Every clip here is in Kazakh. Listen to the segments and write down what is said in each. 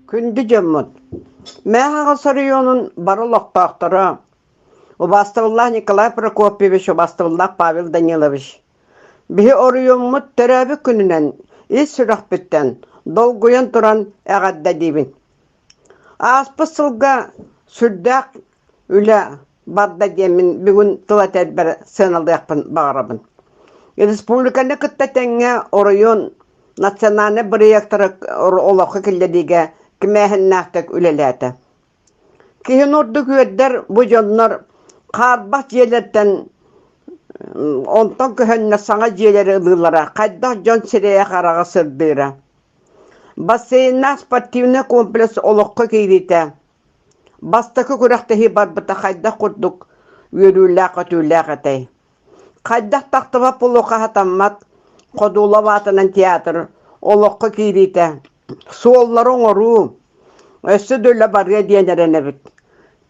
Күнді жаммыт. Мәғағысы районын бары лоқтақтыры. Убастывыллах Николай Прокопьевич, убастывыллах Павел Данилович. Бихи орыйоммыт төрәбі күнінен, ес сүрәқ біттен, долгуян тұран әғадда дейбін. Аспы сылға сүрдәк үлі бадда деймін, бүгін тылат әдбір сыналдықпын бағарабын. Республиканы күтті тәңе орыйон национальный проекторы олақы келдедіге кімәхін нақтық үлеләті. Кейін орды көйдер бұ жонлар қарбақ жерлерден онтан көхінне саңа жерлері ұлылара, қайдақ жон сірее қараға сырдыра. Бассейнна спортивный комплекс олыққы кейдеті. Бастықы күрәқтігі барбыта қайдақ құрдық өрілі-қатулі-қатай. Қайдақ тақтыва полуға хатаммат, қодула ватынан театр, олыққы кейдеті. Суолларын ору, өсі дөйлі барға дейінеріне біт.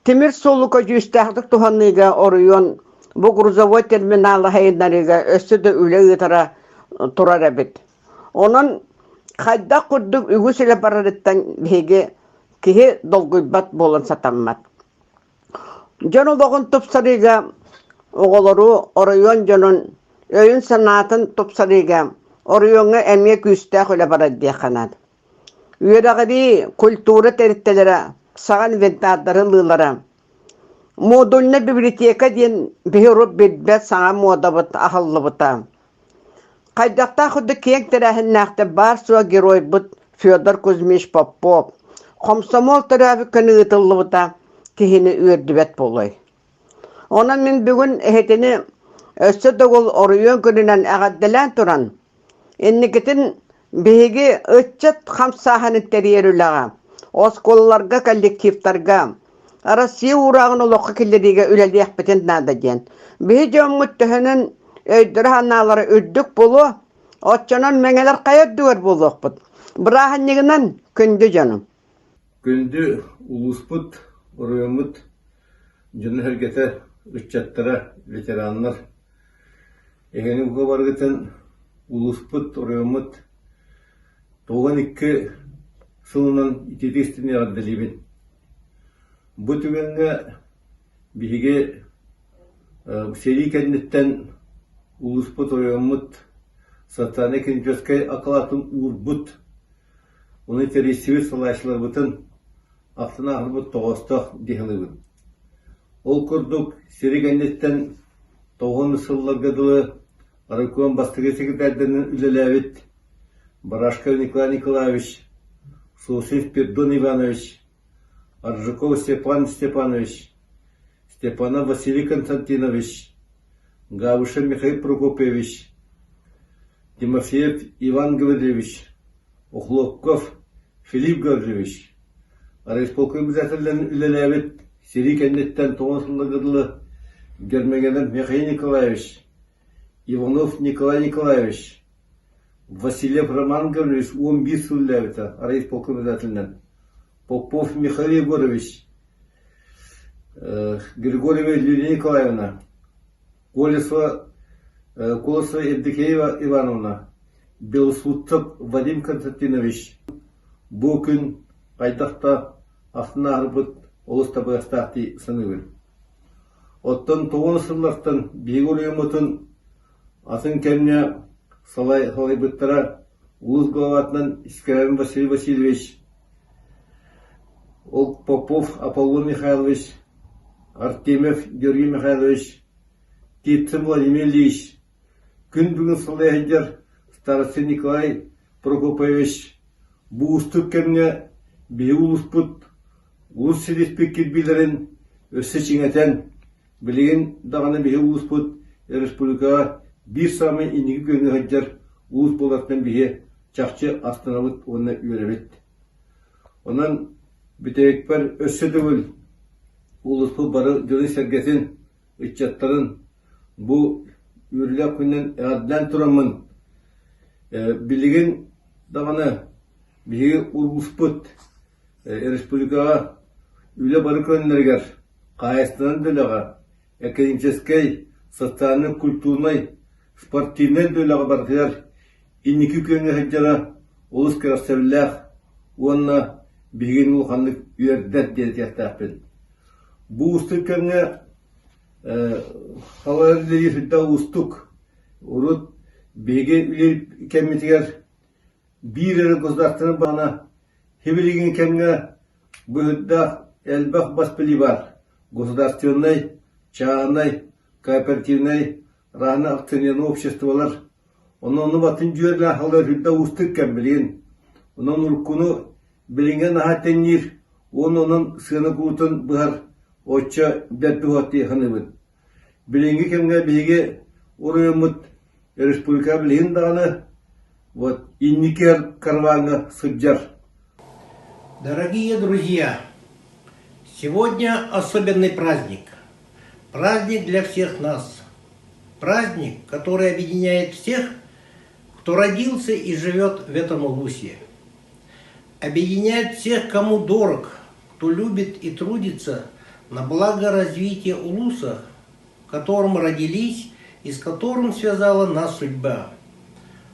Темір солуға жүйістәқтік тұханныға орыйон, бұл грузовой терминалы хайынларыға өсі ді үлі ұтыра тұрар әбіт. Оның қайда құрдық үгісілі барарыттан бейге кейі долгүйбат болын сатаммат. Жон олығын тұпсарыға оғылыру орыйон жонын өйін санатын тұпсарыға орыйонға әмек үстәқ үлі барады қанады. Үйерағыри культура тәріттелері саған инвентардары лылары. Модульна библиотека ден бейруп бедбәт саңа мода бұт, ақылы бұта. Қайдақта құды кең тәрәхін нақты бар суа герой бұт Федор Кузьмич Попов. Комсомол тәрәбі күні ұтылы бұта кейіні үйердібәт болой. Онан мен бүгін әхетіні өсі доғыл орыйон күнінен әғадділән тұран. Еннекетін бейге үтчет қамсағаны тәреріліға, осколларға, коллективтарға, Россия урағын олыққа келдеріге үләлі әқпетен нады ден. Бей жомғыт түхінің өйдірі ханалары үддік болу, отчанан мәңелер қайырдуар болуқ бұд. Бірағын негінен күнді жаным. Күнді ұлыспыт, ұрыйымыт, жыны әргеті үтчаттара ветеранлар. Егені бұға барғытын ұлыспыт, ұрыйымыт, 92 сылынан итетестіне ғаддалебен. Бұ түгенге бігі сері кәдінеттен ұлыспыт, ұрыйымыт, сатаны кенжескай ақылатын ұр-бұт, оны тересівет салайшылар бұтын ақтына ағыр-бұт тоғыстақ дегілі бұд. Ол күрдік сері кәдінеттен 90 сылларға дылы арыкуан бастығы секретардының үлеләвет Барашков Николай Николаевич, Сусин Пердон Иванович, Аржиков Степан Степанович, Степанов Василий Константинович, Гавышев Михаил Прокопьевич, Тимофеев Иван Гаврилович, Ухлопков Филипп Гаврилович, Райисполком обязательно үлеләвет Сирий кәннеттен 90 жылы Гермегенов Михаил Николаевич, Иванов Николай Николаевич, Василев Роман Гаврилович, 11 суллявита, райисполком обязательно. Попов Михаил Егорович, Григорьева Лилия Николаевна, Колесова Евдокиева Ивановна, Белосудцев Вадим Константинович, Букин, Айдахта, Астана Арбут, Олыстабы Астахти Санывыр. Оттан 9 сыллақтан бейгөл өмітін атын кәміне Салай бұттара ұлыз главатынан Искаравин Василий Васильевич, ол Попов Аполлон Михайлович, Артемьев Георгий Михайлович, Титцин Владимир Ильич, күн бүгін Салай әйдер старосы Николай Прокопьевич, бұл ұстық кәміне бей ұлыспыт, ұлыс селеспек кетбейлерін өсі чеңетен, білеген дағаны бей ұлыспыт республикаға bir самай инеги гөңі ғаджар ұлыс болатынан бейе чақчы астанавыт оны үйеребет. Онан бітевек бар өсі дөңіл ұлыс бұл бары жөні сәргесін, үтчаттарын бұл үйерлі күннен әғаддан тұрамын. Білеген дағаны бейе ұлыс бұд республикаға үйлі бары көнлергер қайыстынан дөліға академическай, социальный, культурный, спортивный дөліға барғылар, инеки көнгі ғаджара ұлыс кәрістерләқ, онына биген улханlık üyerdet diye tiyatapın. Bu ustuk kenge havarlı yürüdde ustuk urut bege üyer kemitiger bir yere kızdaktırın bana hebeligin kenge bu hüdda elbak baspili var. Государственной, частной, кооперативной, рано акционерный обществолар. Onun batın cüerle halar hüdda ustuk kem bilin. Onun urkunu bilingen hatenir. Onun sığını kutun bihar oça beddu hati hanımın. Bilingi kemge bilgi orayımut Respublika bilin dağını вот инникер карванга сыджар. Дорогие друзья, сегодня особенный праздник. Праздник для всех нас. Праздник, который объединяет всех, кто родился и живет в этом улусе. Объединяет всех, кому дорог, кто любит и трудится на благо развития улуса, в котором родились и с которым связала нас судьба.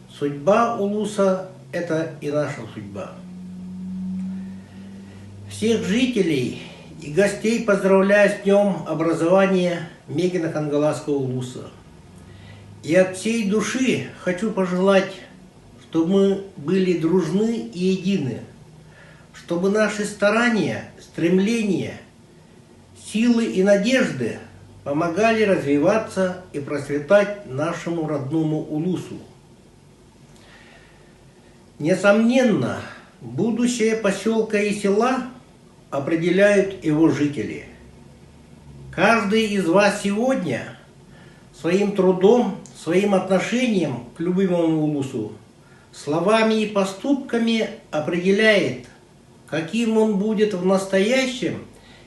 Судьба улуса – это и наша судьба. Всех жителей и гостей поздравляю с днем образования Мегино-Хангаласского улуса. И от всей души хочу пожелать, чтобы мы были дружны и едины, чтобы наши старания, стремления, силы и надежды помогали развиваться и процветать нашему родному улусу. Несомненно, будущее поселка и села определяют его жители. Каждый из вас сегодня своим трудом, своим отношением к любимому улусу, словами и поступками определяет, каким он будет в настоящем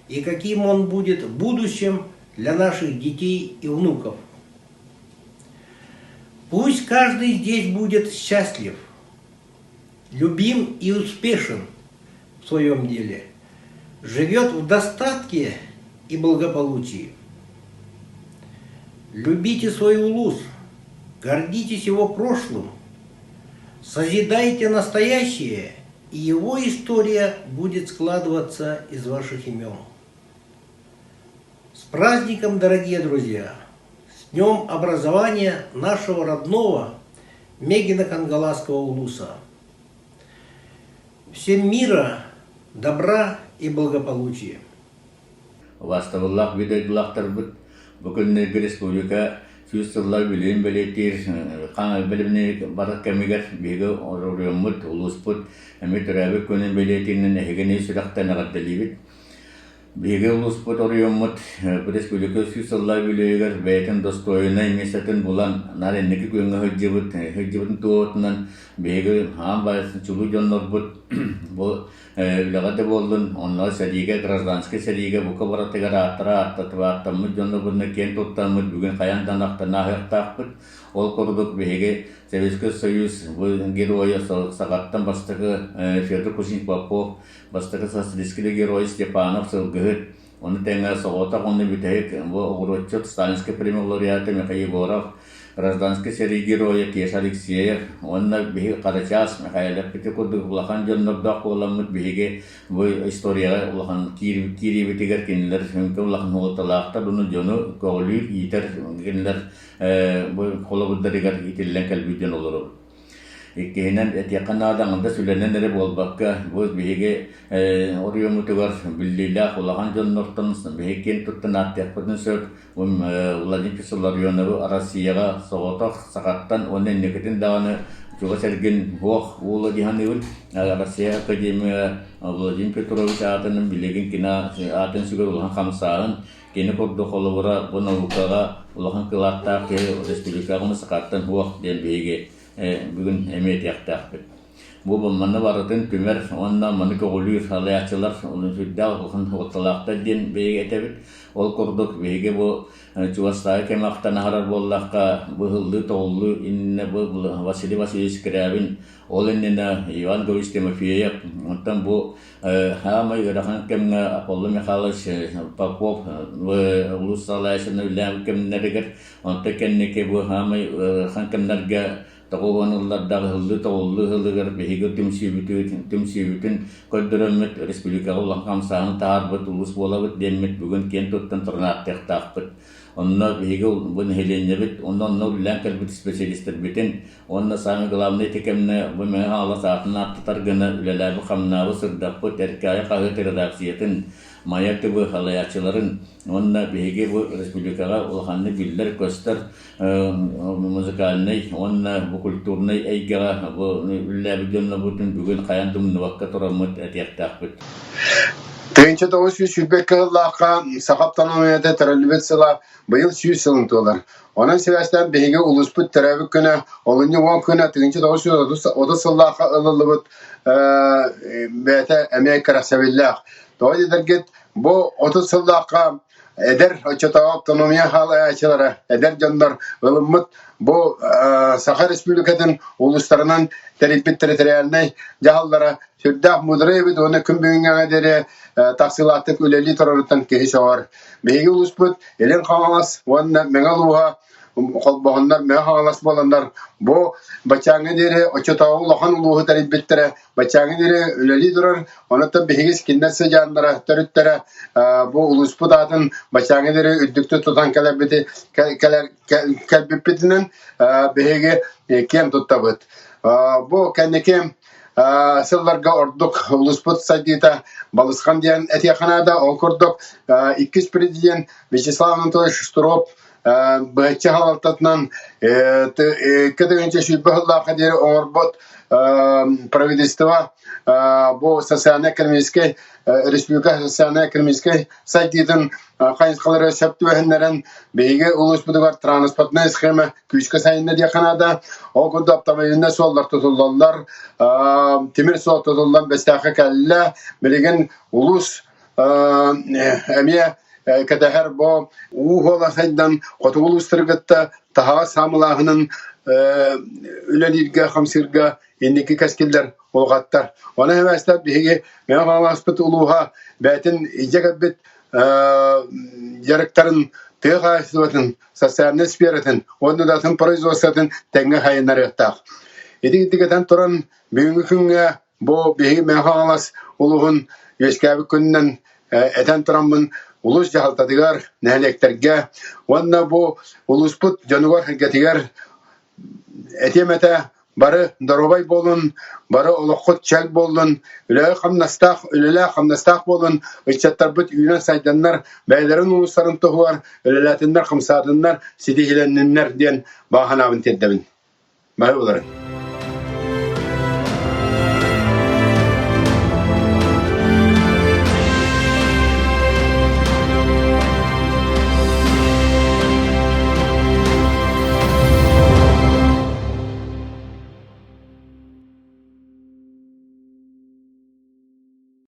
и каким он будет в будущем для наших детей и внуков. Пусть каждый здесь будет счастлив, любим и успешен в своем деле, живет в достатке и благополучии. Любите свой улус, гордитесь его прошлым, созидайте настоящее, и его история будет складываться из ваших имен. С праздником, дорогие друзья! С днем образования нашего родного Мегино-Хангаласского улуса! Всем мира, добра и благополучия! Ваставаллах бидайдылақтар бұд, бүкілнегі республика сүйістірлар білейін білетер, қаңа біліміне барық кәмегер бегі орыумыд, улус бұд, әме түрәбі көнін білетінін әгіне сүрақтан ағаддали бід. Бегі улус бұд орыумыд, республика сүйістірлар білейгер бәйтін достойына емесетін бұлан, нар әнекі көнгі хүджібідің туотынан бегі haan байысын чулу жонлар бұд, бұл үләғады болдың, онлар сәдиге, гражданский сәдиге бұқа баратығар аттамыд, жонлар бұдына кен тоттамыд, бүгін қаяндан ақтан ағықтақ бұд, ол құрдық беге Советский Союз героя сағаттан бастығы Федор Кузьмич Попов, бастығы социалистский герой Степанов сылғығыд, оны тәңі соғытақ, оны бүтәйік, бұл ұғыротчет Сталинский премия лауреаты Михаил Егоров, гражданский серий героя Кеш Алексеев, он беги Карачас, Михаил Петекурдык, Улахан Джоннордак, Уламыт беги в история Улахан Кири Витигер Кинлер, Улахан Улталахта, Дуну Джону, Коулю, Итер, Кинлер, Холовударигар, Итиллен Кальбиден Олоров. Ikkehinden etiyakanadan anda söylenenleri bolbakka bu bihege oriyomutugар billillah ulahan jonnortan bihekin tuttan atyakpatın söp uladin pisolar yonabu arasiyaga soğotak sakattan onun neketin dağını juga sergin hoq ula dihanıvın Arasiya akademi Vladimir Petrovich atının bilegin kina atın sügar ulahan kamsağın kini kordu kolubura bu navukaga ulahan kılatta ke respublika onu sakattan hoq den bihege bugün emet yaktaq. Bu manna baratın tümer ondan manı koğuluyor halayatçılar onun südda olsun ortalaqta den beyge etebit ol kurduk beyge bu Çuvastay kemaktan harar bollaqqa bu hıllı toğullu inne bu Vasili Vasilyevich Skrябin ol inne Ivan Gorovich Timofeyev ondan bu hamay garahan kemne Apollo Mikhailovich Popov Ulus Salayasını bilen kemnereger ondan kenneke bu hamay han kemnerge Taqoğanıllar dağıldı tağıllı hılıgar behiga tümsübütün köddürömmet Respublika olan kamsağını tağırbıt ulus bolabıt denmet bugün kent tuttan tırnak tehtaqbıt. Onna behiga bunu helenebit, ondan bilen kalbit spesialistler bitin, onna sami gılamne tekemne bu meha Allah saatini attıtar gına üleler bu kamnavı sırdaqbıt erkaya kahı redaksiyetin mayak bu halayatçıların onna behiga bu Respublikaga ulhanlı biller köster müzikalney onna bu kulturney eyga bu ülle bidönne bütün bugün kayandım vakit oramut etiyaqtaqbıt. Tığınçı doğuş şübekki Allah'a sahaptanamiyete terelibetsila bıyıl 100 yılın dolar. Onun sebepten behiga ulusput terevik günü, olunca 10 günü tığınçı doğuş odası Allah'a ılılıbıt beyte emeği karasabillah. Doğru edergit bu odası Allah'a eder açıta otonomiya halayatçılara, eder canlar ılımıt bu Sakha Respublika'nın uluslarının teribit teritoriyaline cahallara sürdah müdüre ve onu kümbüğüne ederi tahsilatlık üleli torarıtan kehişe var. Behiga ulusput elin kağalas vanna megaluha kolboğunlar megalas bolanlar bu bachağını deri açıta Allah'ın uluhu teribittere bachağını deri üleli durar onu da behigis kinderse canlara törüttere bu ulusput adın bachağını deri üddükte tutan kelebiti kelbipitinin behigi kem tuttabıt. Bu kendiki sıllarga orduk ulusput saydita balıskan diyen etiyakanada okurduk 2 prezident Vyacheslav Anatolyevich Shturov bıhçı halaltatından kıdığınca şu bıhılla kaderi orbot правительства bu sosyal-ekonomik Respublika sosyal-ekonomik saydidin kayıtları şaptı ve henlerin beyge ulusbudugar transportna schema küçük sayında diye kanada o kudu aptamayında sollar tutulurlar timir sol tutulurlar bestaka kalla bilgin ulus emiye kadar bu uhola saydan otobüs tırgıtta taha samlahının ülelirge hamsirge indiki kaskiller olgattar. Ona hevesler bihige meğalasbet uluha betin icakabit yarıkların tığ sıvatın sosyal spiretin onu da tüm производствотын tenge hayınlar yattaq. Edigitten turan büyüngü bu bihige meğalas uluğun yeşkabi günden eten turanın ulus jahaltadıgar nehlekterge ona bu ulusput januvar getigar etemete barı darobay bolun, barı olukut çel bolun, üle hamnastaq bolun, içattar büt üyünen saydanlar, beylerin ulusların tohuvar, ülelatınlar, hamsadınlar, sidihilenler diyen bahanavın teddebin. Mahı olarak.